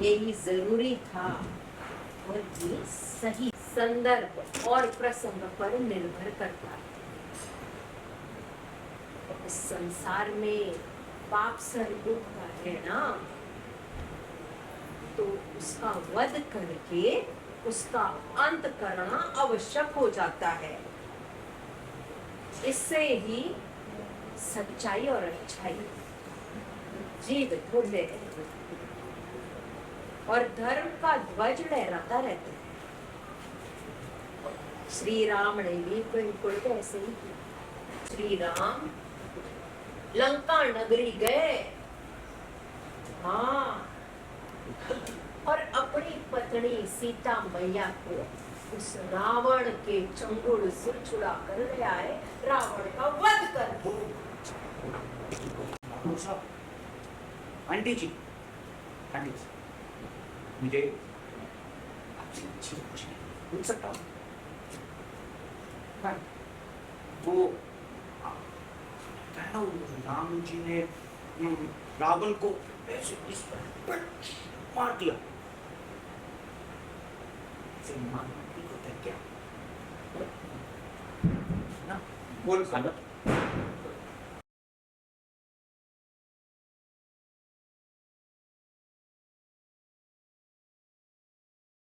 यही जरूरी था और ये सही संदर्भ और प्रसंग पर निर्भर करता है। इस संसार में पाप स्वरूप का है ना, तो उसका वध करके उसका अंत करना आवश्यक हो जाता है। इससे ही सच्चाई और अच्छाई जीवित होते हैं और धर्म का ध्वज लहराता रहता है। श्री राम ने भी बिल्कुल ऐसे ही किया। श्री राम लंका नगरी गए, हाँ, और अपनी पत्नी सीता मैया को उस रावण के चंगुल से छुड़ा कर ले आए, रावण का वध कर। आंटी जी, मुझे आपसे चीज पूछ सकता हूँ? वो राम जी ने रावण को ऐसे इस पर मार दिया, होता है क्या ना? बोल साला।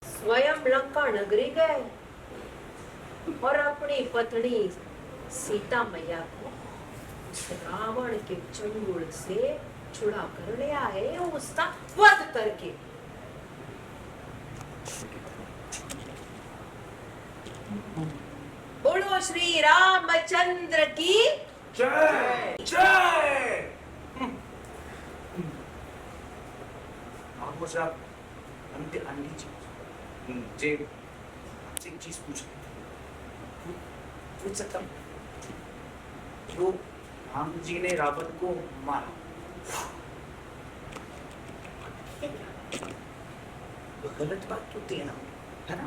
स्वयं लंका नगरी गए और अपनी पत्नी सीता मैया को रावण के चंगुल से छुड़ा कर ले आए, उसका वध करके। बोलो श्री रामचंद्र की जय जय। आपको साहब आंटी जी आपसे एक चीज पूछ सकता हूँ? जो राम जी ने रावण को मारा, वो गलत बात होती है ना, है ना?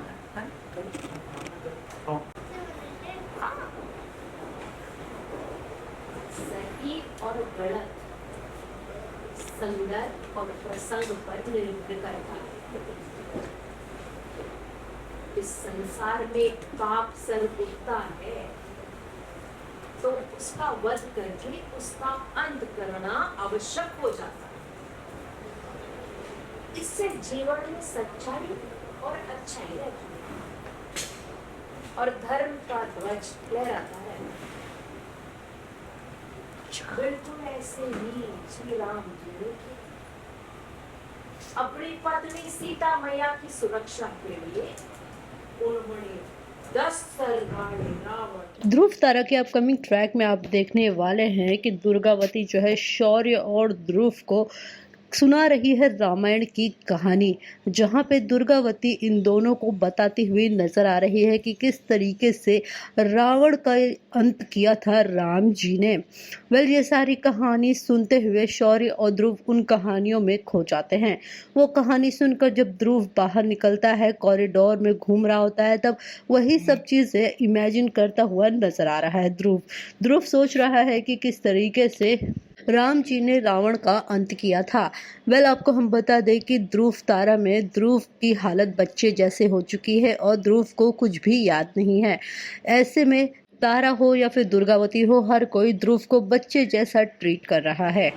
सही और गलत संदर्भ और प्रसंग पर निर्भर करता है। इस संसार में पाप सर्प उठता है तो उसका वध करके उसका अंत करना आवश्यक हो जाता है। इससे जीवन में सच्चाई और अच्छाई रहती है और धर्म का ध्वज लहराता है। बिल्कुल ऐसे ही श्री राम जी ने अपनी पत्नी सीता मैया की सुरक्षा के लिए उन्होंने 10 सरदार रावण। ध्रुव तारा के अपकमिंग ट्रैक में आप देखने वाले हैं कि दुर्गावती जो है शौर्य और ध्रुव को सुना रही है रामायण की कहानी, जहां पे दुर्गावती इन दोनों को बताती हुई नजर आ रही है कि किस तरीके से रावण का अंत किया था राम जी ने। ये सारी कहानी सुनते हुए शौर्य और ध्रुव उन कहानियों में खो जाते हैं। वो कहानी सुनकर जब ध्रुव बाहर निकलता है, कॉरिडोर में घूम रहा होता है, तब वही सब चीजें इमेजिन करता हुआ नजर आ रहा है। ध्रुव सोच रहा है कि किस तरीके से राम जी ने रावण का अंत किया था। आपको हम बता दें कि ध्रुव तारा में ध्रुव की हालत बच्चे जैसे हो चुकी है और ध्रुव को कुछ भी याद नहीं है। ऐसे में तारा हो या फिर दुर्गावती हो, हर कोई ध्रुव को बच्चे जैसा ट्रीट कर रहा है।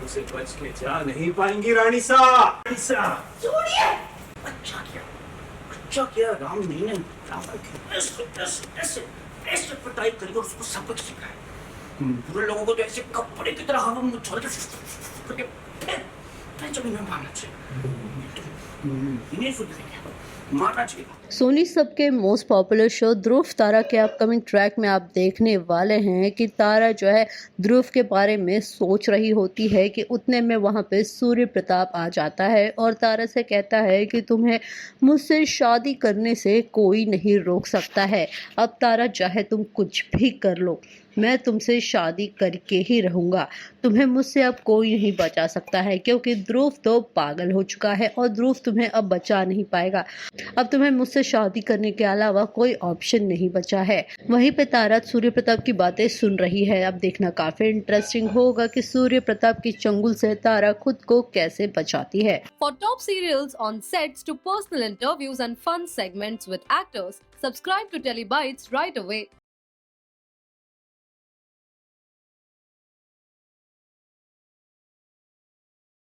उसे बच के जा नहीं पाएंगी रानी साहब। अच्छा किया राम जी ने रावण की ऐसे पिटाई करी और उसको सबक सिखाया। पूरे लोगों को तो ऐसे कपड़े की तरह हवा में छोड़ के फिर जमीन में मारना चाहिए। इन्हें सुधरेंगे, मारना चाहिए। सोनी सब के मोस्ट पॉपुलर शो ध्रुव तारा के अपकमिंग ट्रैक में आप देखने वाले हैं कि तारा जो है ध्रुव के बारे में सोच रही होती है कि उतने में वहां पे सूर्य प्रताप आ जाता है और तारा से कहता है कि तुम्हें मुझसे शादी करने से कोई नहीं रोक सकता है, अब तारा चाहे तुम कुछ भी कर लो, मैं तुमसे शादी करके ही रहूंगा, तुम्हें मुझसे अब कोई नहीं बचा सकता है, क्योंकि ध्रुव तो पागल हो चुका है और ध्रुव तुम्हें अब बचा नहीं पाएगा। अब तुम्हें मुझसे शादी करने के अलावा कोई ऑप्शन नहीं बचा है। वहीं पे तारा सूर्य प्रताप की बातें सुन रही है। अब देखना काफी इंटरेस्टिंग होगा कि सूर्य प्रताप की चंगुल से तारा खुद को कैसे बचाती है। For top serials on sets to personal interviews and fun segments with actors, subscribe to Telebytes right away.